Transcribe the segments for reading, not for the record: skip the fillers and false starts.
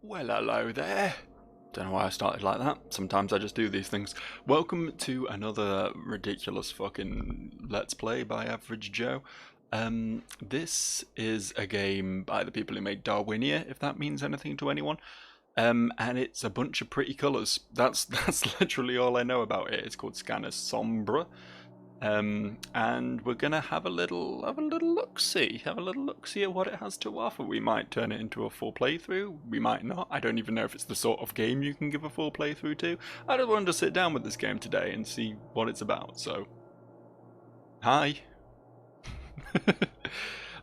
Well, hello there. Don't know why I started like that. Sometimes I just do these things. Welcome to another ridiculous fucking Let's Play by Average Joe. This is a game by the people who made Darwinia, if that means anything to anyone. And it's a bunch of pretty colours. That's literally all I know about it. It's called Sombre. And we're gonna have a little look-see at what it has to offer. We might turn it into a full playthrough, we might not. I don't even know if it's the sort of game you can give a full playthrough to. I just wanted to sit down with this game today and see what it's about, so hi.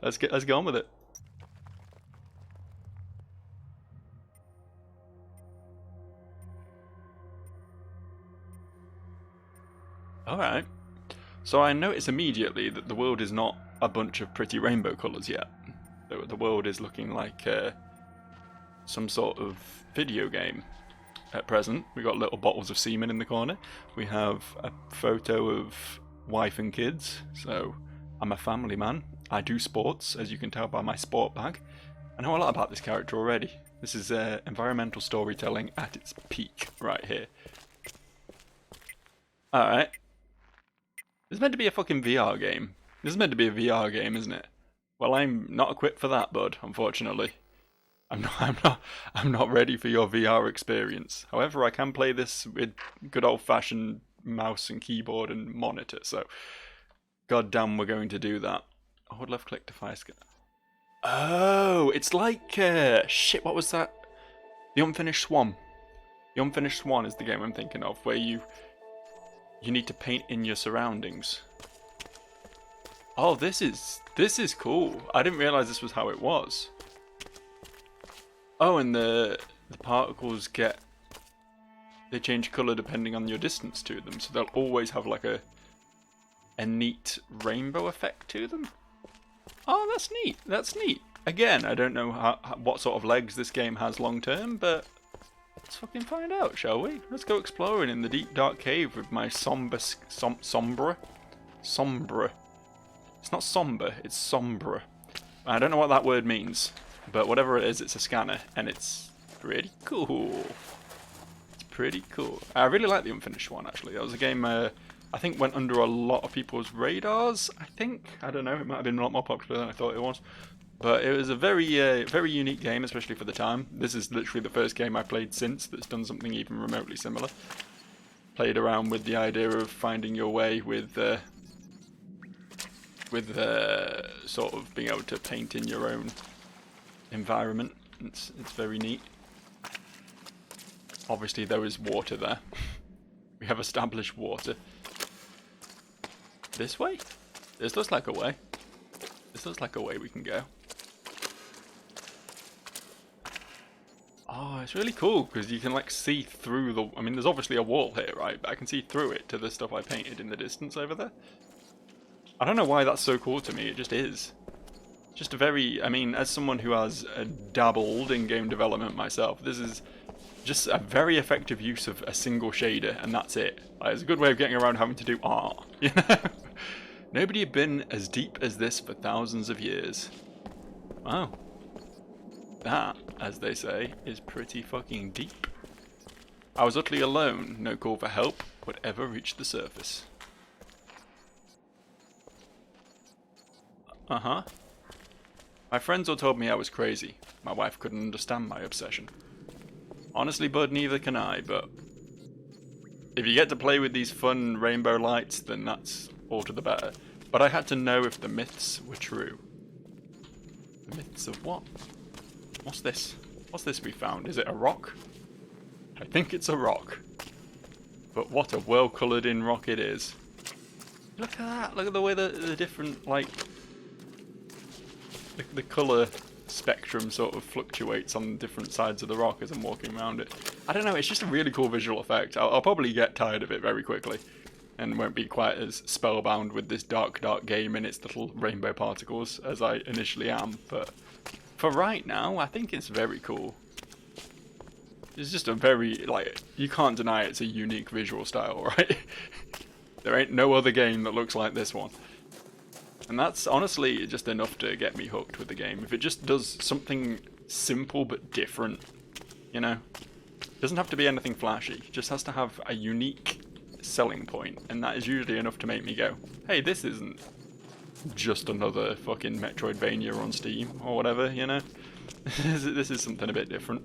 let's get on with it. Alright. So I notice immediately that the world is not a bunch of pretty rainbow colours yet. The world is looking like some sort of video game at present. We've got little bottles of semen in the corner. We have a photo of wife and kids. So I'm a family man. I do sports, as you can tell by my sport bag. I know a lot about this character already. This is environmental storytelling at its peak right here. Alright. This is meant to be a fucking VR game. This is meant to be a VR game, isn't it? Well, I'm not equipped for that, bud, unfortunately. I'm not ready for your VR experience. However, I can play this with good old-fashioned mouse and keyboard and monitor, so goddamn we're going to do that. Hold left click to fire scan. Oh, it's like shit, what was that? The Unfinished Swan. The Unfinished Swan is the game I'm thinking of, where you need to paint in your surroundings. Oh, this is cool. I didn't realize this was how it was. Oh, and the particles they change color depending on your distance to them, so they'll always have like a neat rainbow effect to them. Oh, that's neat. That's neat. Again, I don't know what sort of legs this game has long term, but let's fucking find out, shall we? Let's go exploring in the deep dark cave with my sombre. It's not sombre, it's sombre. I don't know what that word means, but whatever it is, it's a scanner, and it's pretty cool. It's pretty cool. I really like the Unfinished One, actually. That was a game I think went under a lot of people's radars, I think. I don't know, it might have been a lot more popular than I thought it was. But it was a very unique game, especially for the time. This is literally the first game I played since that's done something even remotely similar. Played around with the idea of finding your way with sort of being able to paint in your own environment. It's very neat. Obviously there is water there. We have established water. This way? This looks like a way. This looks like a way we can go. Oh, it's really cool because you can like see through the... I mean, there's obviously a wall here, right? But I can see through it to the stuff I painted in the distance over there. I don't know why that's so cool to me, it just is. Just a very... I mean, as someone who has dabbled in game development myself, this is just a very effective use of a single shader, and that's it. Like, it's a good way of getting around having to do art, you know? Nobody had been as deep as this for thousands of years. Wow. That, as they say, is pretty fucking deep. I was utterly alone. No call for help would ever reach the surface. Uh-huh. My friends all told me I was crazy. My wife couldn't understand my obsession. Honestly, bud, neither can I, but if you get to play with these fun rainbow lights, then that's all to the better. But I had to know if the myths were true. The myths of what? What's this? What's this we found? Is it a rock? I think it's a rock. But what a well-coloured in rock it is. Look at that. Look at the way the different, like... The colour spectrum sort of fluctuates on different sides of the rock as I'm walking around it. I don't know, it's just a really cool visual effect. I'll probably get tired of it very quickly. And won't be quite as spellbound with this dark game and its little rainbow particles as I initially am. But for right now, I think it's very cool. It's just a very, like, you can't deny it's a unique visual style, right? There ain't no other game that looks like this one. And that's honestly just enough to get me hooked with the game. If it just does something simple but different, you know? Doesn't have to be anything flashy, it just has to have a unique selling point, and that is usually enough to make me go, hey, this isn't just another fucking Metroidvania on Steam or whatever, you know? This is something a bit different.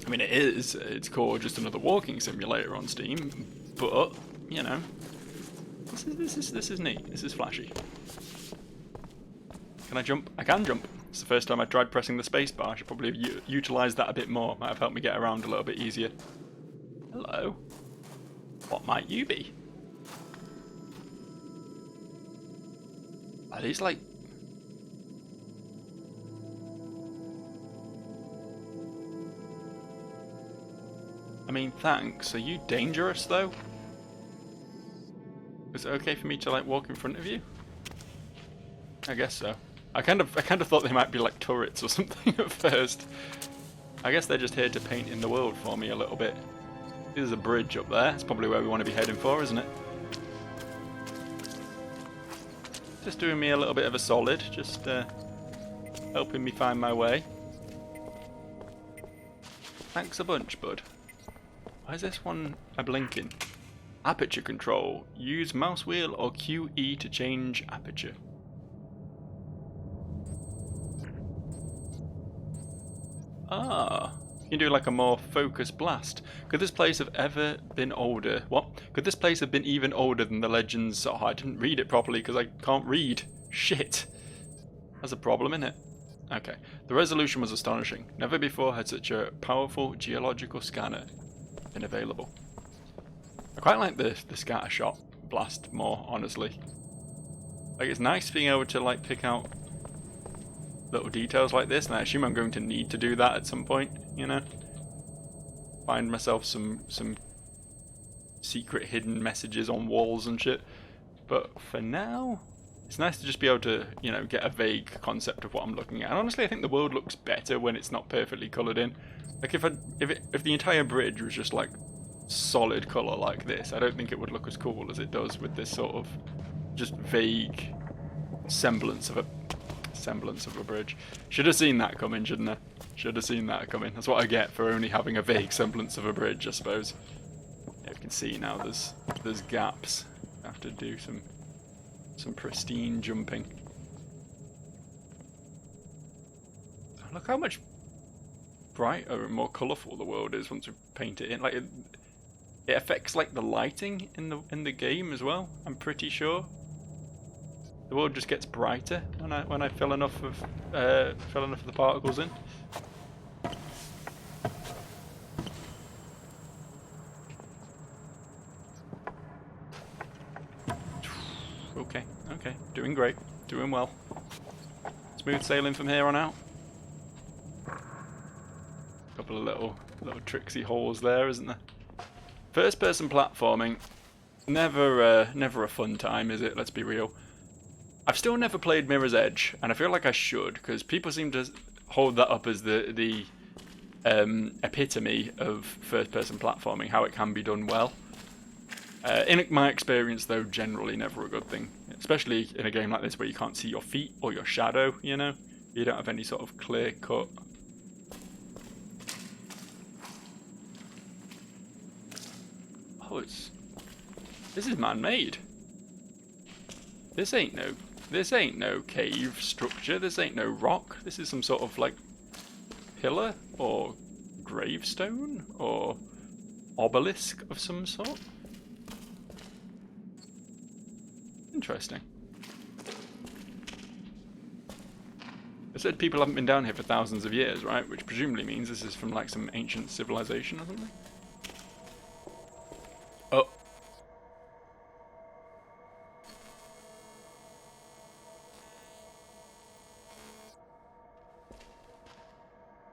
I mean, it is. It's called just another walking simulator on Steam, but you know, this is neat. This is flashy. Can I jump? I can jump. It's the first time I tried pressing the space bar. I should probably have utilised that a bit more. Might have helped me get around a little bit easier. Hello. What might you be? Are these like... I mean, thanks. Are you dangerous, though? Is it okay for me to, like, walk in front of you? I guess so. I kind of thought they might be like turrets or something at first. I guess they're just here to paint in the world for me a little bit. There's a bridge up there. It's probably where we want to be heading for, isn't it? Just doing me a little bit of a solid. Just helping me find my way. Thanks a bunch, bud. Why is this one a blinking? Aperture control. Use mouse wheel or QE to change aperture. Ah, you can do like a more focused blast. Could this place have ever been older? What? Could this place have been even older than the legends? Oh, I didn't read it properly because I can't read. Shit. That's a problem, isn't it? Okay. The resolution was astonishing. Never before had such a powerful geological scanner been available. I quite like the scatter shot blast more, honestly. Like, it's nice being able to like pick out little details like this, and I assume I'm going to need to do that at some point, you know? Find myself some secret hidden messages on walls and shit. But for now, it's nice to just be able to, you know, get a vague concept of what I'm looking at. And honestly, I think the world looks better when it's not perfectly coloured in. Like if the entire bridge was just like solid colour like this, I don't think it would look as cool as it does with this sort of just vague semblance of a bridge. Should have seen that coming, shouldn't I? Should have seen that coming. That's what I get for only having a vague semblance of a bridge, I suppose. Yeah, you can see now there's gaps. I have to do some pristine jumping. Look how much brighter and more colourful the world is once we paint it in. Like it affects like the lighting in the game as well. I'm pretty sure. The world just gets brighter when I fill enough of the particles in. Okay, doing great, doing well. Smooth sailing from here on out. Couple of little tricksy holes there, isn't there? First-person platforming, never a fun time, is it? Let's be real. I've still never played Mirror's Edge, and I feel like I should, because people seem to hold that up as the epitome of first-person platforming, how it can be done well. In my experience, though, generally never a good thing, especially in a game like this where you can't see your feet or your shadow, you know? You don't have any sort of clear-cut... Oh, this is man-made. This ain't no cave structure, this ain't no rock, this is some sort of like pillar or gravestone or obelisk of some sort. Interesting. I said people haven't been down here for thousands of years, right? Which presumably means this is from like some ancient civilization or something. Oh.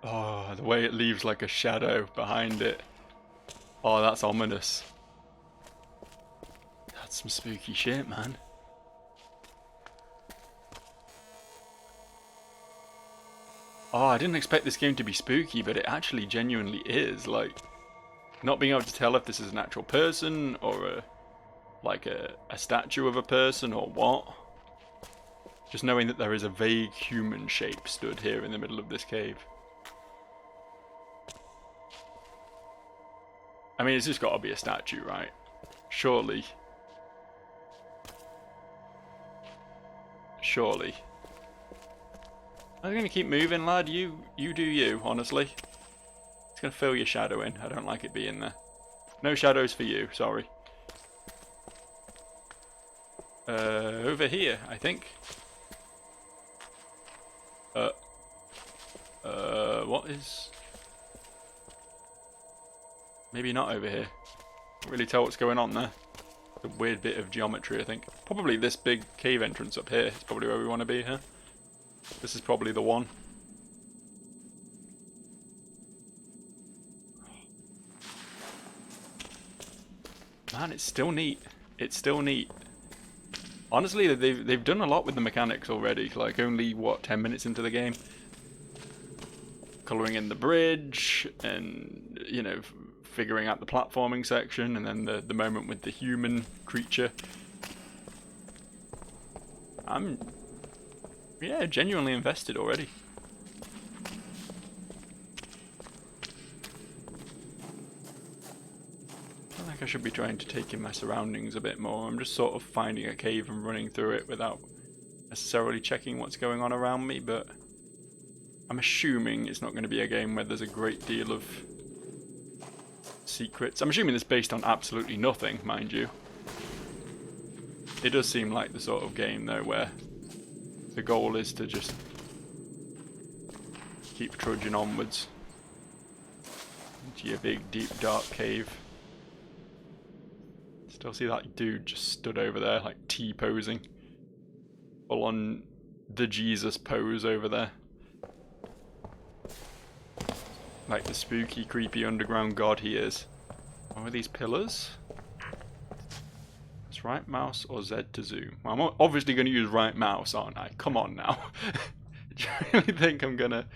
Oh, the way it leaves like a shadow behind it. Oh, that's ominous. That's some spooky shit, man. Oh, I didn't expect this game to be spooky, but it actually genuinely is. Like, not being able to tell if this is an actual person or a statue of a person or what. Just knowing that there is a vague human shape stood here in the middle of this cave. I mean, it's just got to be a statue, right? Surely. Surely. I'm going to keep moving, lad. You do you, honestly. It's going to fill your shadow in. I don't like it being there. No shadows for you, sorry. Over here, I think. What is... Maybe not over here. Can't really tell what's going on there. A weird bit of geometry, I think. Probably this big cave entrance up here is probably where we want to be here. This is probably the one. Man, it's still neat. It's still neat. Honestly, they've done a lot with the mechanics already. Like, only, what, 10 minutes into the game? Colouring in the bridge, and, you know, figuring out the platforming section, and then the moment with the human creature. I'm, yeah, genuinely invested already. I feel like I should be trying to take in my surroundings a bit more. I'm just sort of finding a cave and running through it without necessarily checking what's going on around me, but I'm assuming it's not going to be a game where there's a great deal of secrets. I'm assuming it's based on absolutely nothing, mind you. It does seem like the sort of game, though, where the goal is to just keep trudging onwards into your big, deep, dark cave. Still see that dude just stood over there, like T-posing. Full on the Jesus pose over there. Like the spooky, creepy underground god he is. What are these pillars? It's right mouse or Z to zoom. Well, I'm obviously going to use right mouse, aren't I? Come on now. Do you really think I'm going to...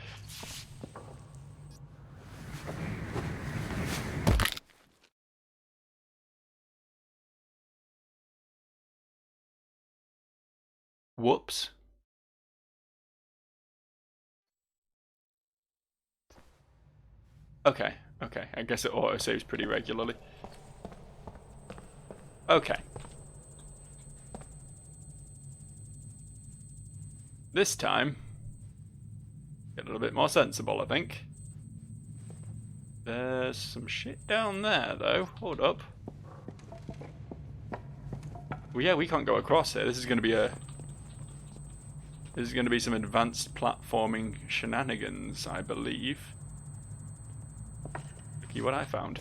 Whoops. Okay, okay. I guess it auto-saves pretty regularly. Okay. This time, get a little bit more sensible, I think. There's some shit down there, though. Hold up. Well, yeah, we can't go across here. This is going to be a... This is going to be some advanced platforming shenanigans, I believe. Look at what I found.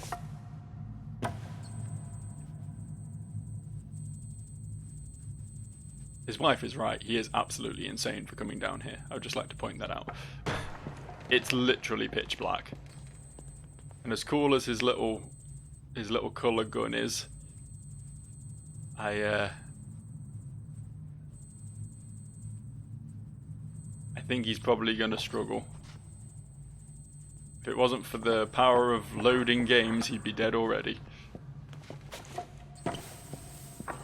His wife is right. He is absolutely insane for coming down here. I would just like to point that out. It's literally pitch black. And as cool as his little colour gun is, I think he's probably going to struggle. If it wasn't for the power of loading games, he'd be dead already.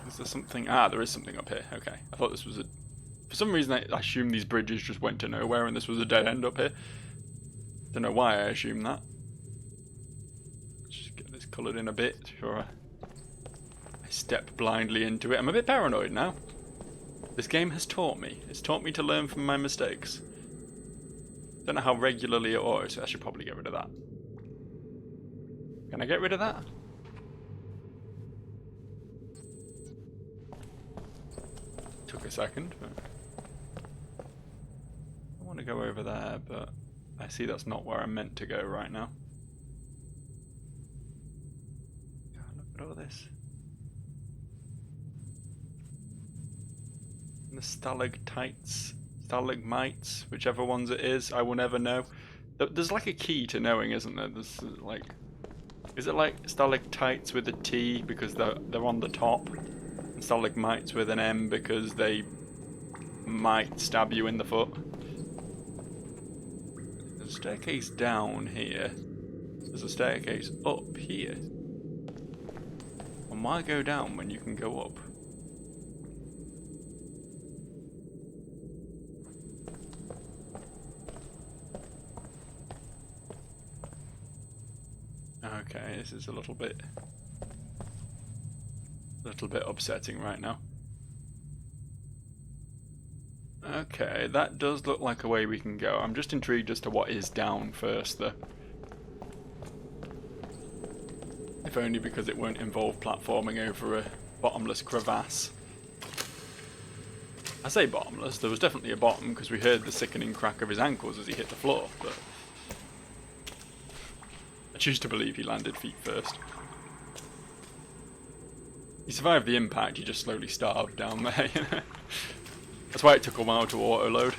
Is there something? Ah, there is something up here. Okay. I thought this was a... For some reason, I assumed these bridges just went to nowhere and this was a dead end up here. Don't know why I assumed that. Let's just get this coloured in a bit before I step blindly into it. I'm a bit paranoid now. This game has taught me. It's taught me to learn from my mistakes. Don't know how regularly it autos, so I should probably get rid of that. Can I get rid of that? Took a second, but... I want to go over there, but I see that's not where I'm meant to go right now. God, look at all this. The stalactites, stalagmites, whichever ones it is, I will never know. There's like a key to knowing, isn't there? There's like, is it like stalactites with a T because they're on the top, and stalagmites with an M because they might stab you in the foot? There's a staircase down here. There's a staircase up here. And why go down when you can go up? Okay, this is a little bit upsetting right now. Okay, that does look like a way we can go. I'm just intrigued as to what is down first, though. If only because it won't involve platforming over a bottomless crevasse. I say bottomless, there was definitely a bottom because we heard the sickening crack of his ankles as he hit the floor, but I choose to believe he landed feet first. He survived the impact, he just slowly starved down there, you know? That's why it took a while to auto-load.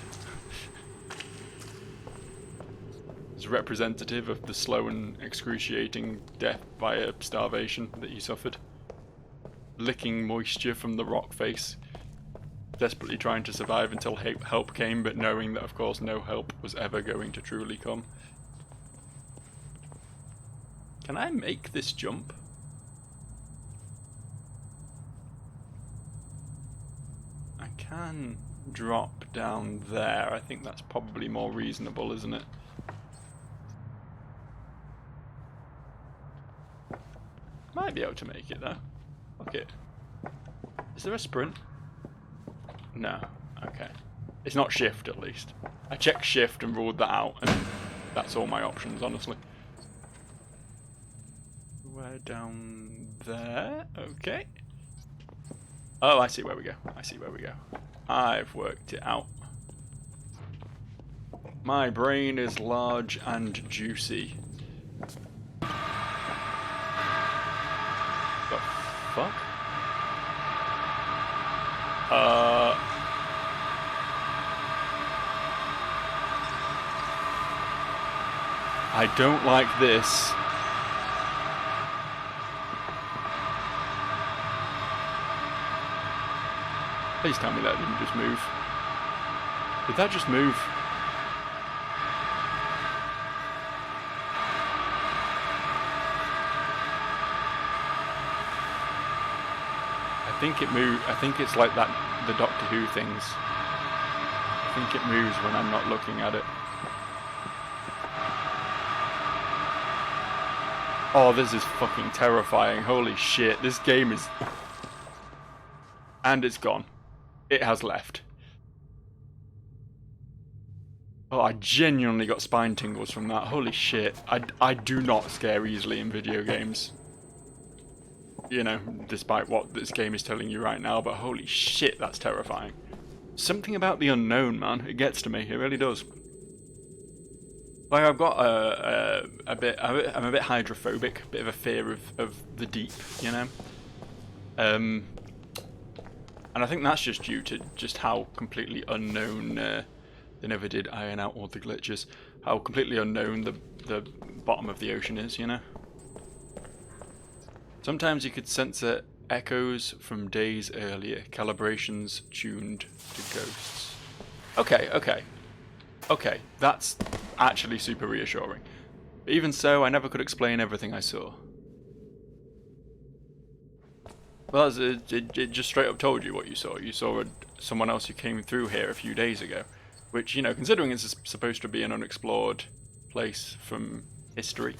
It's representative of the slow and excruciating death via starvation that he suffered. Licking moisture from the rock face, desperately trying to survive until help came, but knowing that of course no help was ever going to truly come. Can I make this jump? I can drop down there. I think that's probably more reasonable, isn't it? Might be able to make it though. Fuck it. Is there a sprint? No. Okay. It's not shift at least. I checked shift and ruled that out, and that's all my options, honestly. We're down there. Okay. Oh, I see where we go. I see where we go. I've worked it out. My brain is large and juicy. The fuck? I don't like this. Please tell me that didn't just move. Did that just move? I think it moved. I think it's like that, the Doctor Who things. I think it moves when I'm not looking at it. Oh, this is fucking terrifying. Holy shit, this game is... And it's gone. It has left. Oh, I genuinely got spine tingles from that. Holy shit. I do not scare easily in video games. You know, despite what this game is telling you right now, but holy shit, that's terrifying. Something about the unknown, man. It gets to me. It really does. Like, I've got I'm a bit hydrophobic, a bit of a fear of the deep, you know? And I think that's just due to just how completely unknown, they never did iron out all the glitches, how completely unknown the bottom of the ocean is, you know? Sometimes you could censor echoes from days earlier, calibrations tuned to ghosts. Okay, that's actually super reassuring. But even so, I never could explain everything I saw. Well, it just straight up told you what you saw. You saw someone else who came through here a few days ago. Which, you know, considering it's supposed to be an unexplored place from history,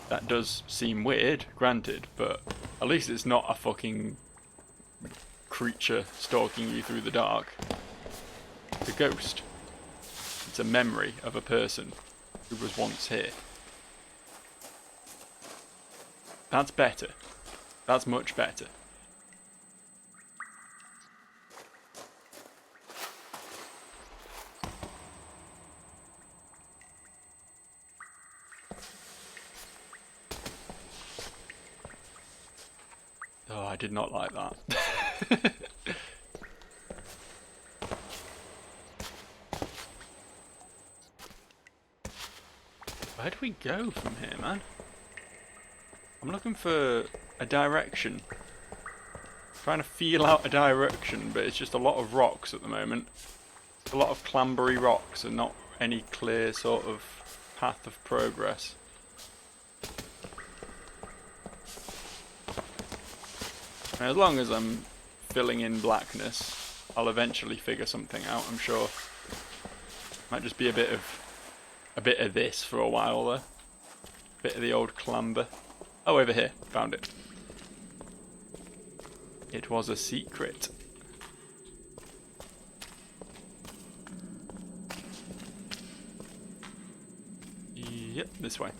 that does seem weird, granted, but at least it's not a fucking creature stalking you through the dark. It's a ghost. It's a memory of a person who was once here. That's better. That's much better. Oh, I did not like that. Where do we go from here, man? I'm looking for a direction. Trying to feel out a direction, but it's just a lot of rocks at the moment. A lot of clambery rocks and not any clear sort of path of progress. And as long as I'm filling in blackness, I'll eventually figure something out, I'm sure. Might just be a bit of this for a while though. Bit of the old clamber. Oh, over here. Found it. It was a secret. Yep, this way.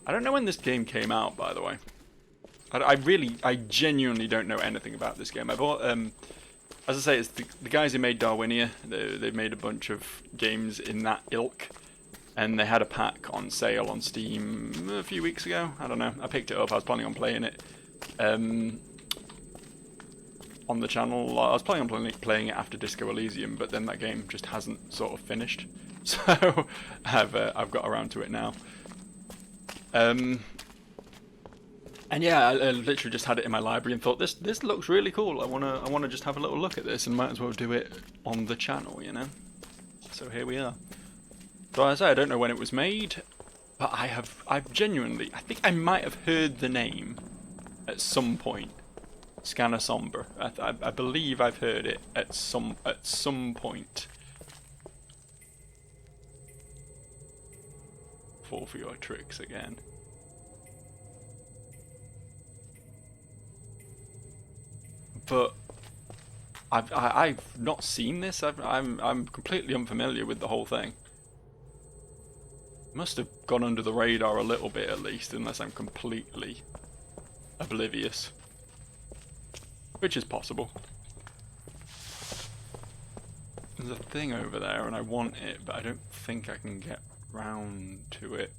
I don't know when this game came out, by the way. I genuinely don't know anything about this game. I bought, as I say, it's the guys who made Darwinia. They made a bunch of games in that ilk. And they had a pack on sale on Steam a few weeks ago. I don't know. I picked it up. I was planning on playing it on the channel. I was planning on playing it after Disco Elysium, but then that game just hasn't sort of finished. So I've got around to it now. And yeah, I literally just had it in my library and thought this looks really cool. I wanna just have a little look at this, and might as well do it on the channel, you know. So here we are. So as I say, I don't know when it was made, but I've genuinely, I think I might have heard the name at some point. Scanner Sombre. I believe I've heard it at some point. Fall for your tricks again. But I've not seen this. I'm completely unfamiliar with the whole thing. Must have gone under the radar a little bit at least, unless I'm completely oblivious. Which is possible. There's a thing over there and I want it, but I don't think I can get round to it.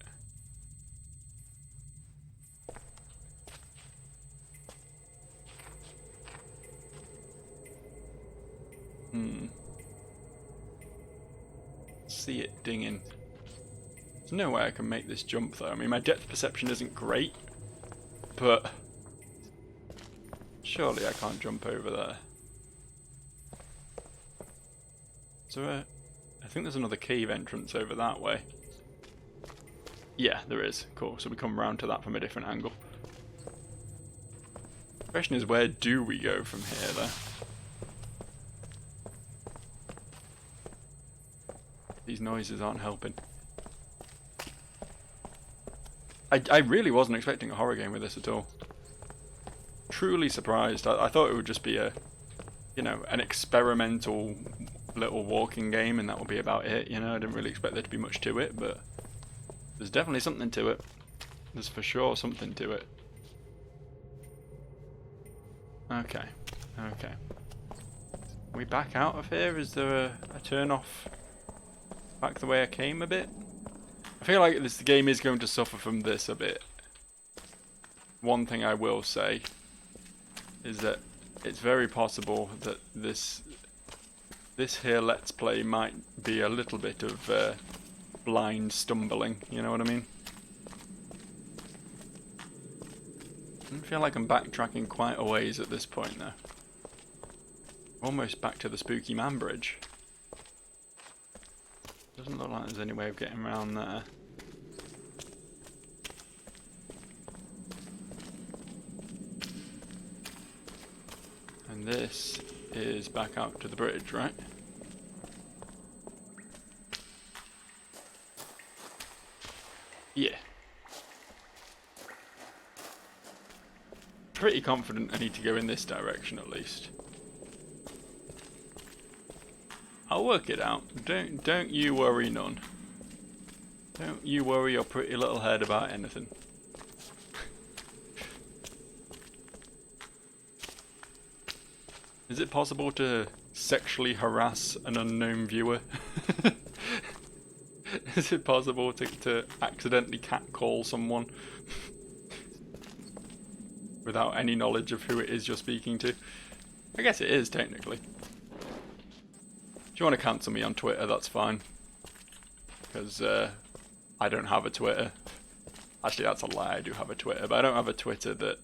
See it dinging. There's no way I can make this jump though. I mean, my depth perception isn't great, but surely I can't jump over there. So I think there's another cave entrance over that way. Yeah, there is. Cool. So we come round to that from a different angle. The question is, where do we go from here though? These noises aren't helping. I really wasn't expecting a horror game with this at all. Truly surprised. I thought it would just be a, you know, an experimental little walking game and that would be about it, you know. I didn't really expect there to be much to it, but there's definitely something to it. There's for sure something to it. Okay. Okay. Are we back out of here? Is there a turn off back the way I came a bit? I feel like this game is going to suffer from this a bit. One thing I will say is that it's very possible that this here Let's Play might be a little bit of blind stumbling, you know what I mean? I feel like I'm backtracking quite a ways at this point though. Almost back to the Spooky Man Bridge. Doesn't look like there's any way of getting around there. And this is back out to the bridge, right? Yeah. Pretty confident I need to go in this direction at least. I'll work it out. Don't you worry none. Don't you worry your pretty little head about anything. Is it possible to sexually harass an unknown viewer? Is it possible to accidentally catcall someone without any knowledge of who it is you're speaking to? I guess it is, technically. If you want to cancel me on Twitter, that's fine. Because I don't have a Twitter. Actually, that's a lie, I do have a Twitter, but I don't have a Twitter that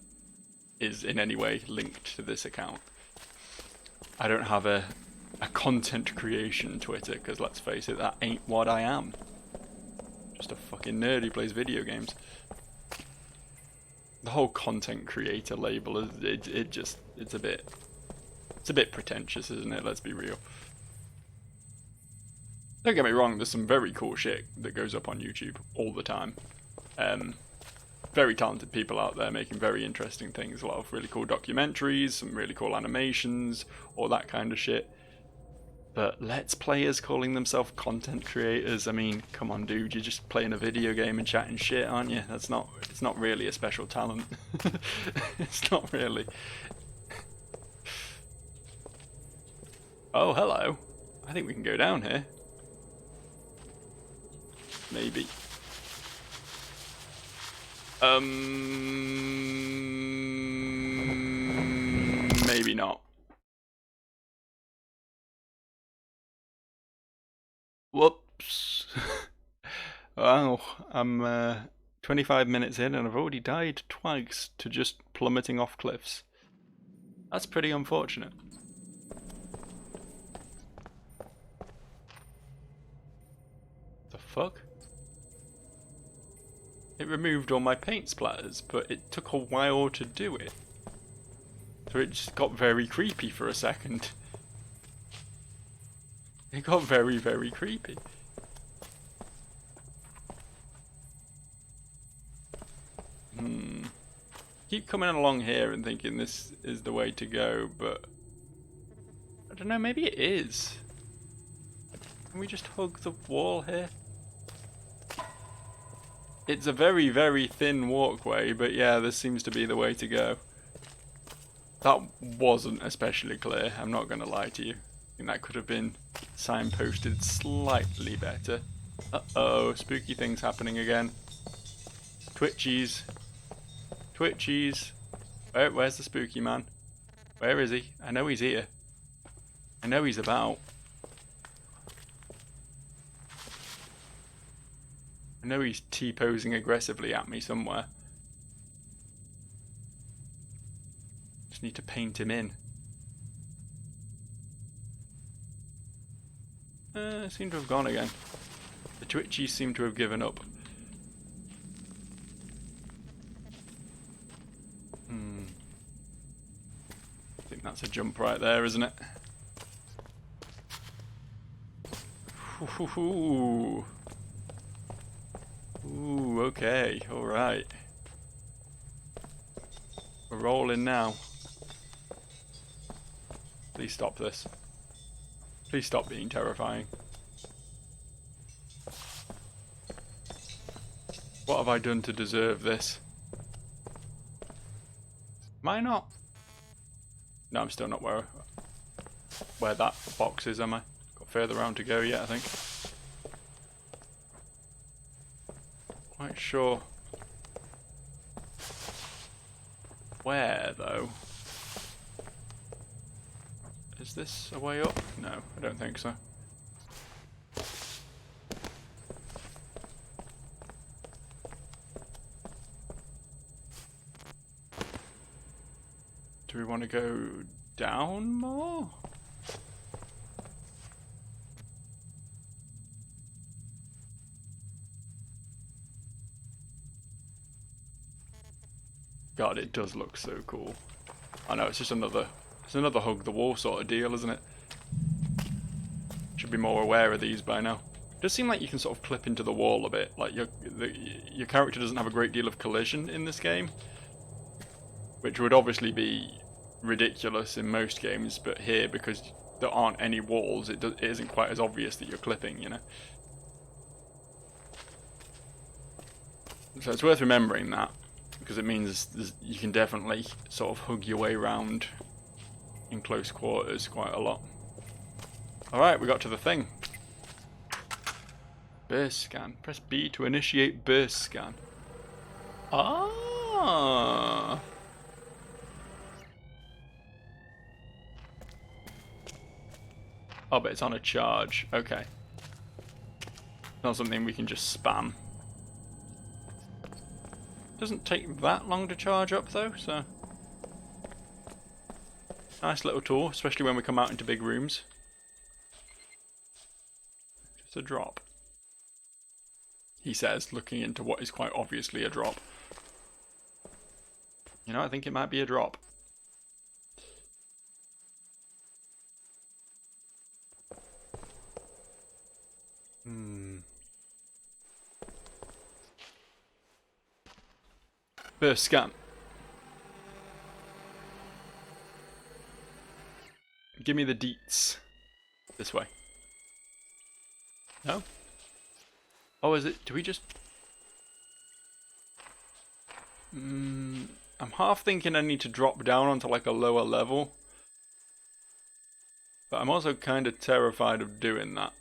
is in any way linked to this account. I don't have a content creation Twitter, because let's face it, that ain't what I am. Just a fucking nerd who plays video games. The whole content creator label is it's a bit pretentious, isn't it? Let's be real. Don't get me wrong, there's some very cool shit that goes up on YouTube all the time. Very talented people out there making very interesting things. A lot of really cool documentaries, some really cool animations, all that kind of shit. But Let's Players calling themselves content creators, I mean, come on dude, you're just playing a video game and chatting shit, aren't you? It's not really a special talent. It's not really. Oh, hello. I think we can go down here. Maybe. Maybe not. Whoops. Wow, I'm 25 minutes in and I've already died twice to just plummeting off cliffs. That's pretty unfortunate. The fuck? It removed all my paint splatters, but it took a while to do it. So it just got very creepy for a second. It got very, very creepy. Keep coming along here and thinking this is the way to go, but I don't know, maybe it is. Can we just hug the wall here? It's a very, very thin walkway, but yeah, this seems to be the way to go. That wasn't especially clear, I'm not going to lie to you. I think that could have been signposted slightly better. Uh-oh, spooky things happening again. Twitchies. Twitchies. Where's the spooky man? Where is he? I know he's here. I know he's about. I know he's T-posing aggressively at me somewhere. Just need to paint him in. Seem to have gone again. The Twitchies seem to have given up. I think that's a jump right there, isn't it? Ooh, okay, alright. We're rolling now. Please stop this. Please stop being terrifying. What have I done to deserve this? Am I not? No, I'm still not where that box is, am I? Got further around to go yet, I think. Quite sure. Where, though? Is this a way up? No, I don't think so. Do we want to go down more? God, it does look so cool. I know, it's another hug the wall sort of deal, isn't it? Should be more aware of these by now. It does seem like you can sort of clip into the wall a bit. Like your character doesn't have a great deal of collision in this game, which would obviously be ridiculous in most games, but here, because there aren't any walls, it isn't quite as obvious that you're clipping, you know. So it's worth remembering that, because it means you can definitely sort of hug your way around in close quarters quite a lot. Alright, we got to the thing. Burst scan. Press B to initiate burst scan. Ah. Oh, but it's on a charge. Okay. Not something we can just spam. Doesn't take that long to charge up though, so... Nice little tool, especially when we come out into big rooms. It's a drop. He says, looking into what is quite obviously a drop. You know, I think it might be a drop. Hmm. Burst scan. Give me the deets. This way. No? Oh, is it? Do we just... I'm half thinking I need to drop down onto like a lower level. But I'm also kind of terrified of doing that.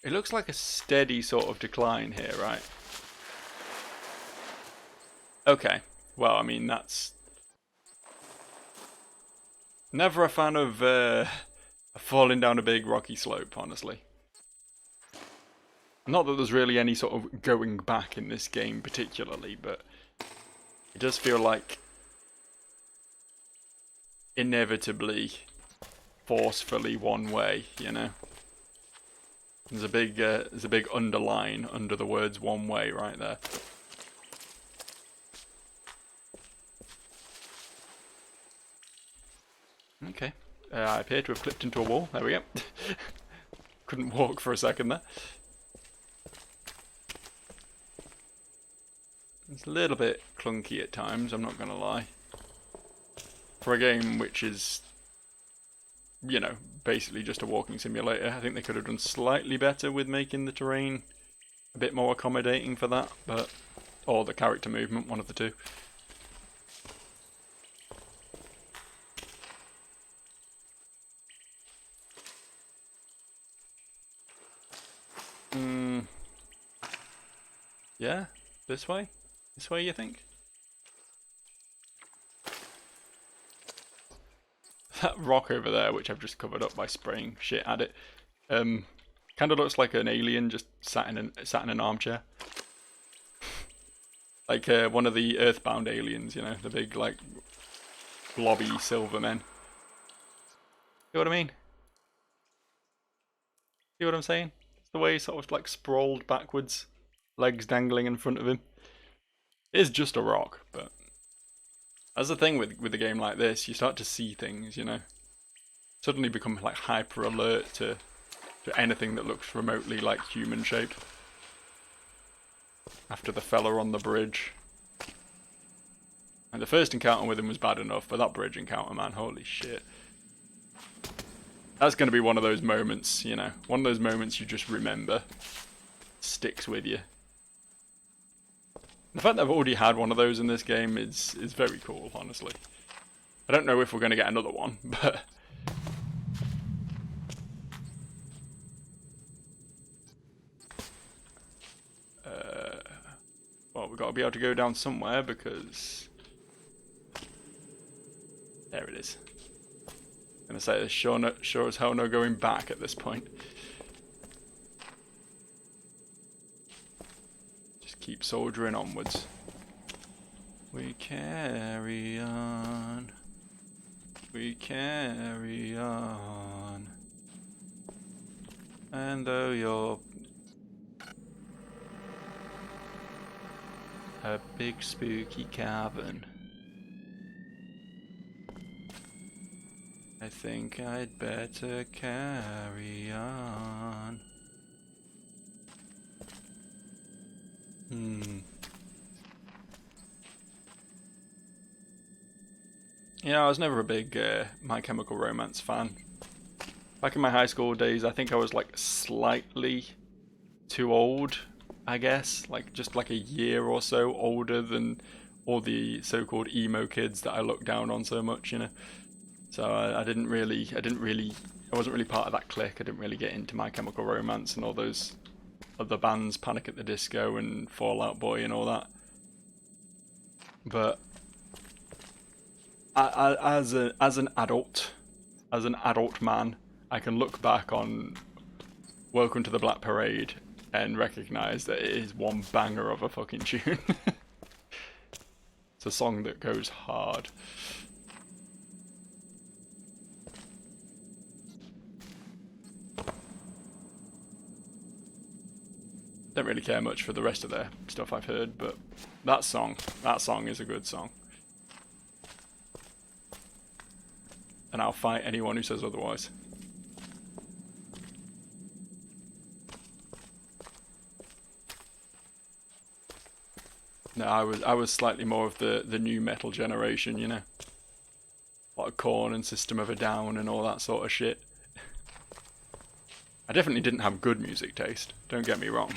It looks like a steady sort of decline here, right? Okay. Well, I mean, that's... Never a fan of falling down a big rocky slope, honestly. Not that there's really any sort of going back in this game particularly, but it does feel like inevitably, forcefully one way, you know? There's a big underline under the words one way right there. Okay. I appear to have clipped into a wall. There we go. Couldn't walk for a second there. It's a little bit clunky at times, I'm not going to lie. For a game which is, you know, basically just a walking simulator, I think they could have done slightly better with making the terrain a bit more accommodating for that, but... Or the character movement, one of the two. Yeah? This way? This way, you think? That rock over there, which I've just covered up by spraying shit at it, kind of looks like an alien just sat in an armchair. Like one of the Earthbound aliens, you know, the big, like, blobby silver men. You know what I mean? See what I'm saying? It's the way he sort of, like, sprawled backwards, legs dangling in front of him. It is just a rock, but... That's the thing with a game like this, you start to see things, you know. Suddenly become, like, hyper alert to anything that looks remotely like human shaped. After the fella on the bridge. And the first encounter with him was bad enough, but that bridge encounter, man, holy shit. That's going to be one of those moments, you know. One of those moments you just remember. Sticks with you. The fact that I've already had one of those in this game is very cool, honestly. I don't know if we're going to get another one, but... Well, we've got to be able to go down somewhere because... There it is. I'm going to say there's sure as hell no going back at this point. Just keep soldiering onwards. We carry on. We carry on. And though you're a big spooky cavern, I think I'd better carry on. Yeah, I was never a big My Chemical Romance fan. Back in my high school days, I think I was like slightly too old, I guess. Like just like a year or so older than all the so-called emo kids that I looked down on so much, you know. So I wasn't really part of that clique. I didn't really get into My Chemical Romance and all those other bands, Panic at the Disco and Fall Out Boy and all that. But as an adult man, I can look back on Welcome to the Black Parade and recognise that it is one banger of a fucking tune. It's a song that goes hard. Don't really care much for the rest of their stuff I've heard, but that song is a good song. And I'll fight anyone who says otherwise. No, I was slightly more of the new metal generation, you know. A lot of Korn and System of a Down and all that sort of shit. I definitely didn't have good music taste, don't get me wrong.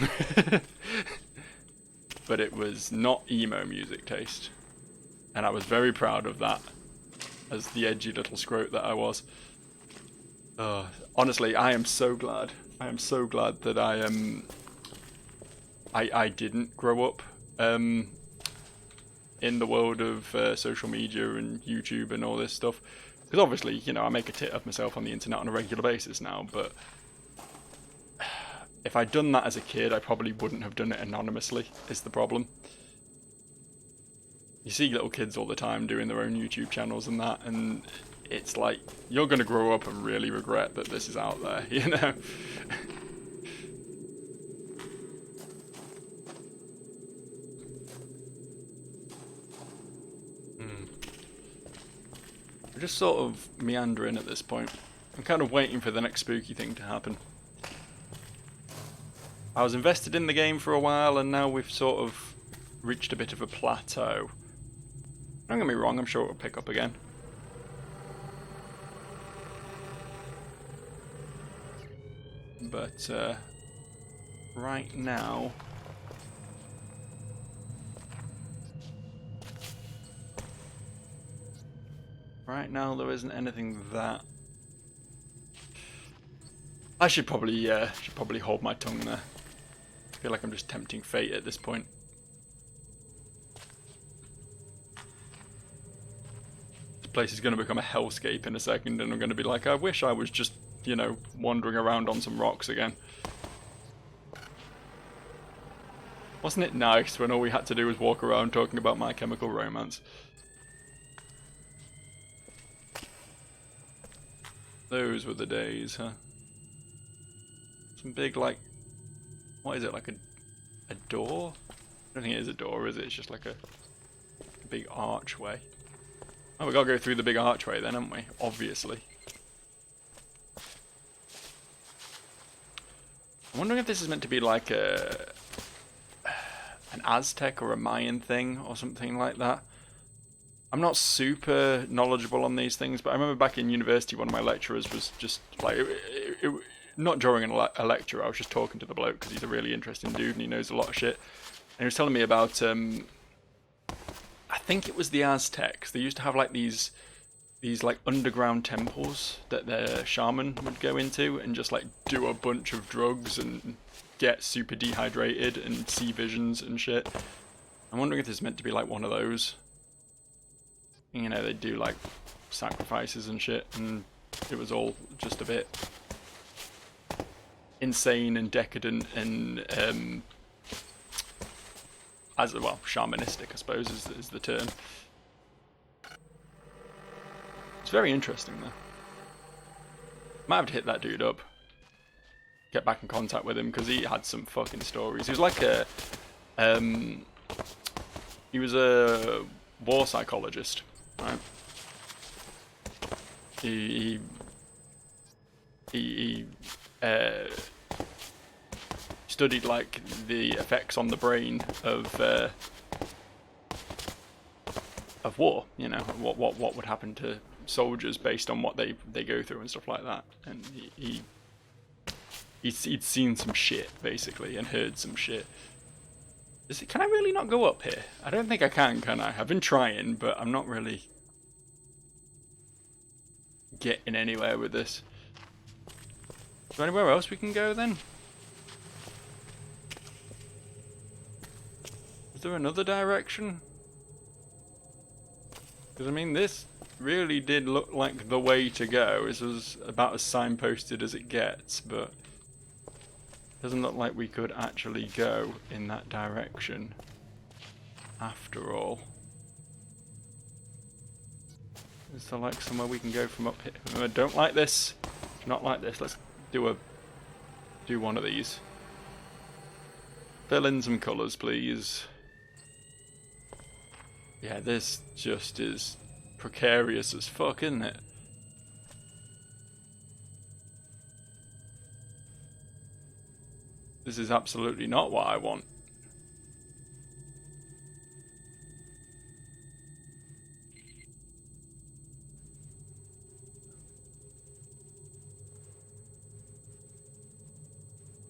But it was not emo music taste. And I was very proud of that, as the edgy little scrote that I was. Honestly, I am so glad. I am so glad that I didn't grow up in the world of social media and YouTube and all this stuff. Because obviously, you know, I make a tit of myself on the internet on a regular basis now, but if I'd done that as a kid, I probably wouldn't have done it anonymously, is the problem. You see little kids all the time doing their own YouTube channels and that, and it's like, you're going to grow up and really regret that this is out there, you know? We're just sort of meandering at this point. I'm kind of waiting for the next spooky thing to happen. I was invested in the game for a while, and now we've sort of reached a bit of a plateau. Don't get me wrong, I'm sure it'll pick up again. But right now, there isn't anything that I should probably hold my tongue there. I feel like I'm just tempting fate at this point. This place is going to become a hellscape in a second, and I'm going to be like, I wish I was just, you know, wandering around on some rocks again. Wasn't it nice when all we had to do was walk around talking about My Chemical Romance? Those were the days, huh? Some big, like, what is it, like a door? I don't think it is a door, is it? It's just like a big archway. Oh, we gotta go through the big archway then, haven't we? Obviously. I'm wondering if this is meant to be like an Aztec or a Mayan thing or something like that. I'm not super knowledgeable on these things, but I remember back in university one of my lecturers was just like, not during a lecture, I was just talking to the bloke because he's a really interesting dude and he knows a lot of shit. And he was telling me about, I think it was the Aztecs. They used to have like these like underground temples that their shaman would go into and just like do a bunch of drugs and get super dehydrated and see visions and shit. I'm wondering if this is meant to be like one of those. You know, they do like sacrifices and shit, and it was all just a bit insane and decadent and as well, shamanistic, I suppose is the term. It's very interesting though. Might have to hit that dude up, get back in contact with him, because he had some fucking stories. He was like he was a war psychologist, right? He studied like the effects on the brain of war. You know, what would happen to soldiers based on what they go through and stuff like that. And he'd seen some shit basically and heard some shit. Can I really not go up here? I don't think I can I? I've been trying, but I'm not really getting anywhere with this. Is there anywhere else we can go then? Is there another direction? Because I mean, this really did look like the way to go. This was about as signposted as it gets, but doesn't look like we could actually go in that direction after all. Is there like somewhere we can go from up here? I don't like this. Not like this. Let's do one of these. Fill in some colours, please. Yeah, this just is precarious as fuck, isn't it? This is absolutely not what I want.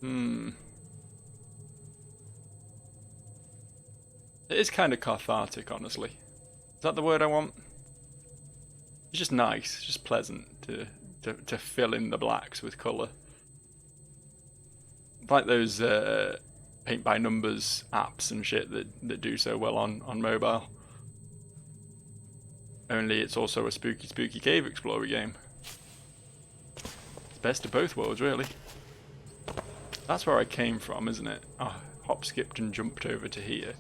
It is kind of cathartic, honestly. Is that the word I want? It's just nice. It's just pleasant to fill in the blacks with colour. Like those paint by numbers apps and shit that do so well on mobile. Only it's also a spooky cave explorer game. It's best of both worlds, really. That's where I came from, isn't it? Oh, hop, skipped and jumped over to here.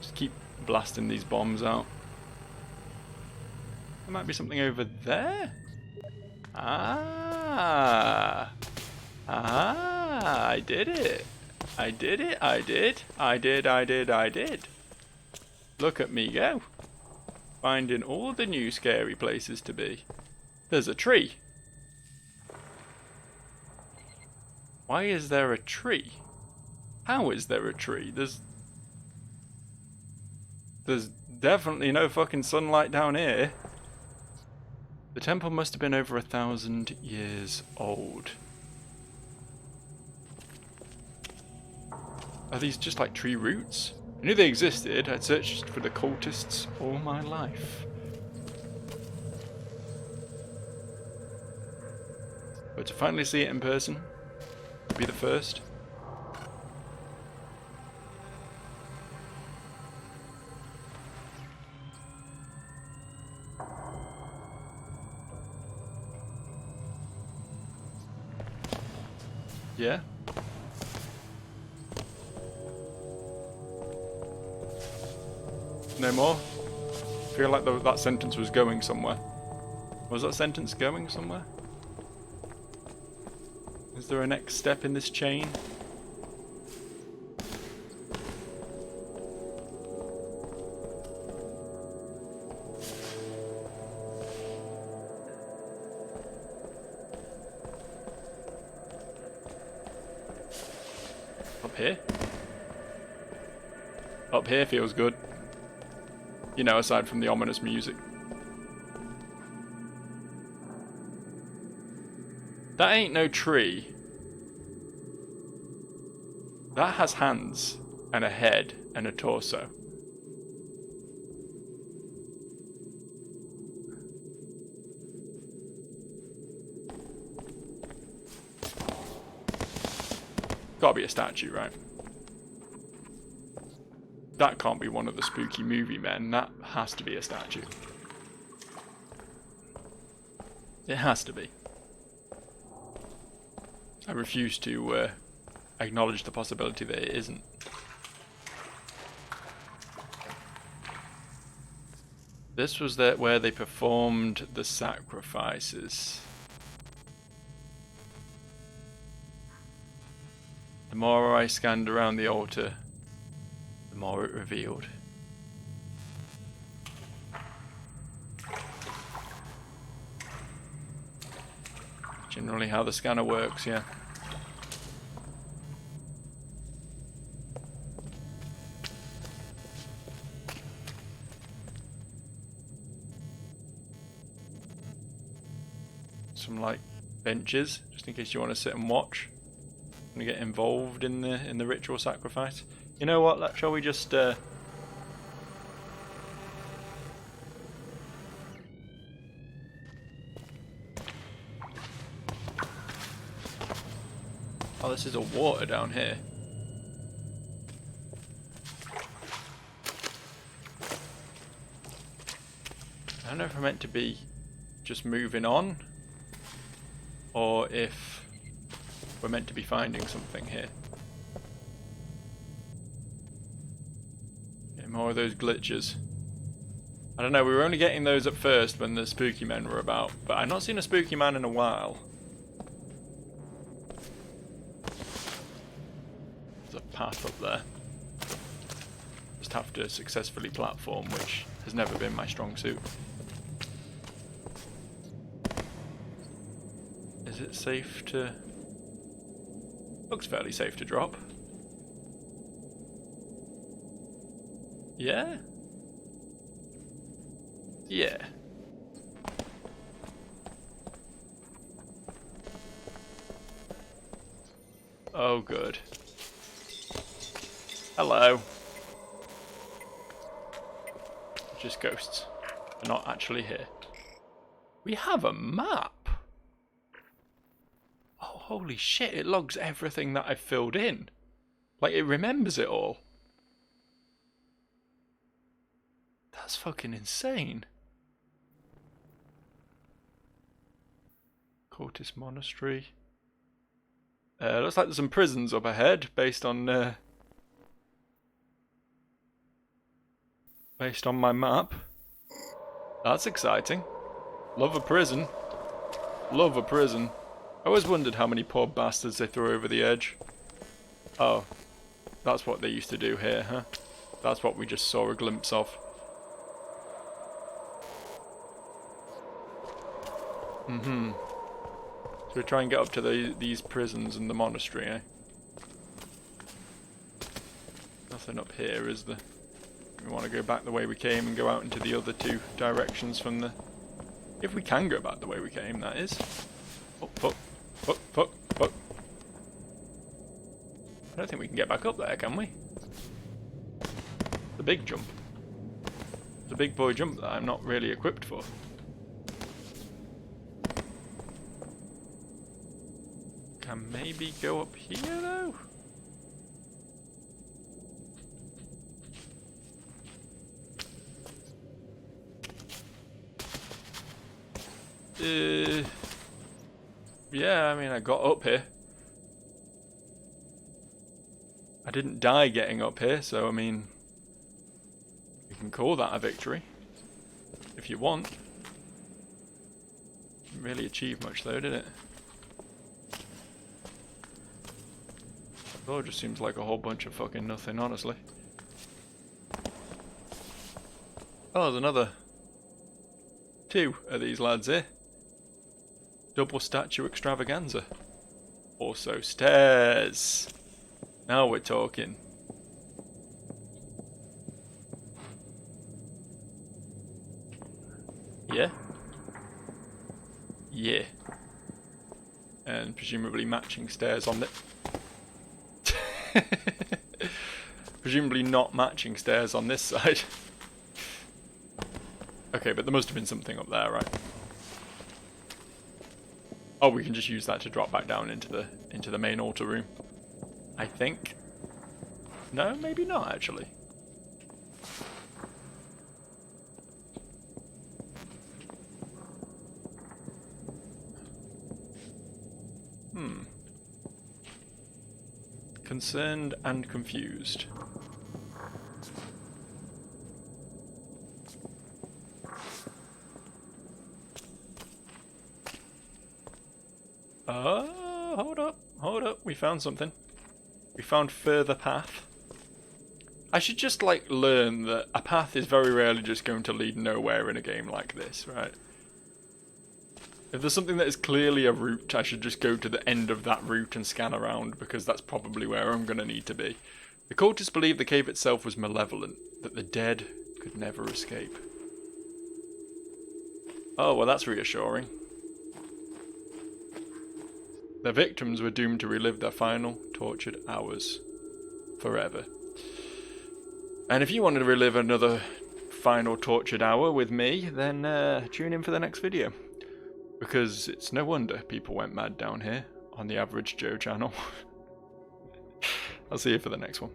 Just keep blasting these bombs out. There might be something over there? Ah! Ah! I did it! I did it! I did! I did! I did! I did! Look at me go! Finding all the new scary places to be. There's a tree! Why is there a tree? How is there a tree? There's definitely no fucking sunlight down here. The temple must have been over 1,000 years old. Are these just like tree roots? I knew they existed. I'd searched for the cultists all my life. But to finally see it in person, be the first. Yeah. No more? I feel like that sentence was going somewhere. Was that sentence going somewhere? Is there a next step in this chain? Up here? Up here feels good. You know, aside from the ominous music. That ain't no tree. That has hands, and a head, and a torso. Gotta be a statue, right? That can't be one of the spooky movie men. That has to be a statue. It has to be. I refuse to acknowledge the possibility that it isn't. This was where they performed the sacrifices. The more I scanned around the altar, the more it revealed. Generally how the scanner works, yeah. Some like benches, just in case you want to sit and watch. And get involved in the ritual sacrifice. You know what? Shall we just Oh, this is a water down here. I don't know if I'm meant to be just moving on, or if we're meant to be finding something here. Get more of those glitches. I don't know, we were only getting those at first when the spooky men were about, but I've not seen a spooky man in a while. There's a path up there. Just have to successfully platform, which has never been my strong suit. Is it safe to... Looks fairly safe to drop. Yeah? Yeah. Oh, good. Hello. Just ghosts. They're not actually here. We have a map. Oh, holy shit, it logs everything that I've filled in. Like, it remembers it all. That's fucking insane. Cortis Monastery. Looks like there's some prisons up ahead based on my map. That's exciting. Love a prison. Love a prison. I always wondered how many poor bastards they threw over the edge. Oh, that's what they used to do here, huh? That's what we just saw a glimpse of. So we try and get up to these prisons and the monastery, eh? Nothing up here, is there? We want to go back the way we came and go out into the other two directions from the... If we can go back the way we came, that is. Oh, fuck. Fuck, fuck, fuck. I don't think we can get back up there, can we? The big jump. The big boy jump that I'm not really equipped for. Can maybe go up here, though? Yeah, I mean, I got up here. I didn't die getting up here, so I mean, you can call that a victory if you want. Didn't really achieve much though, did it? Oh, it just seems like a whole bunch of fucking nothing, honestly. Oh, there's another 2 of these lads here. Double statue extravaganza. Also stairs. Now we're talking. Yeah? Yeah. And presumably matching stairs on the... Presumably not matching stairs on this side. Okay, but there must have been something up there, right? Oh, we can just use that to drop back down into the main altar room. I think. No, maybe not actually. Concerned and confused. Hold up, we found something. We found further path. I should just like learn that a path is very rarely just going to lead nowhere in a game like this, right? If there's something that is clearly a route, I should just go to the end of that route and scan around, because that's probably where I'm going to need to be. The cultists believed the cave itself was malevolent, that the dead could never escape. Oh, well that's reassuring. Their victims were doomed to relive their final tortured hours forever. And if you wanted to relive another final tortured hour with me, then tune in for the next video. Because it's no wonder people went mad down here on the Average Joe channel. I'll see you for the next one.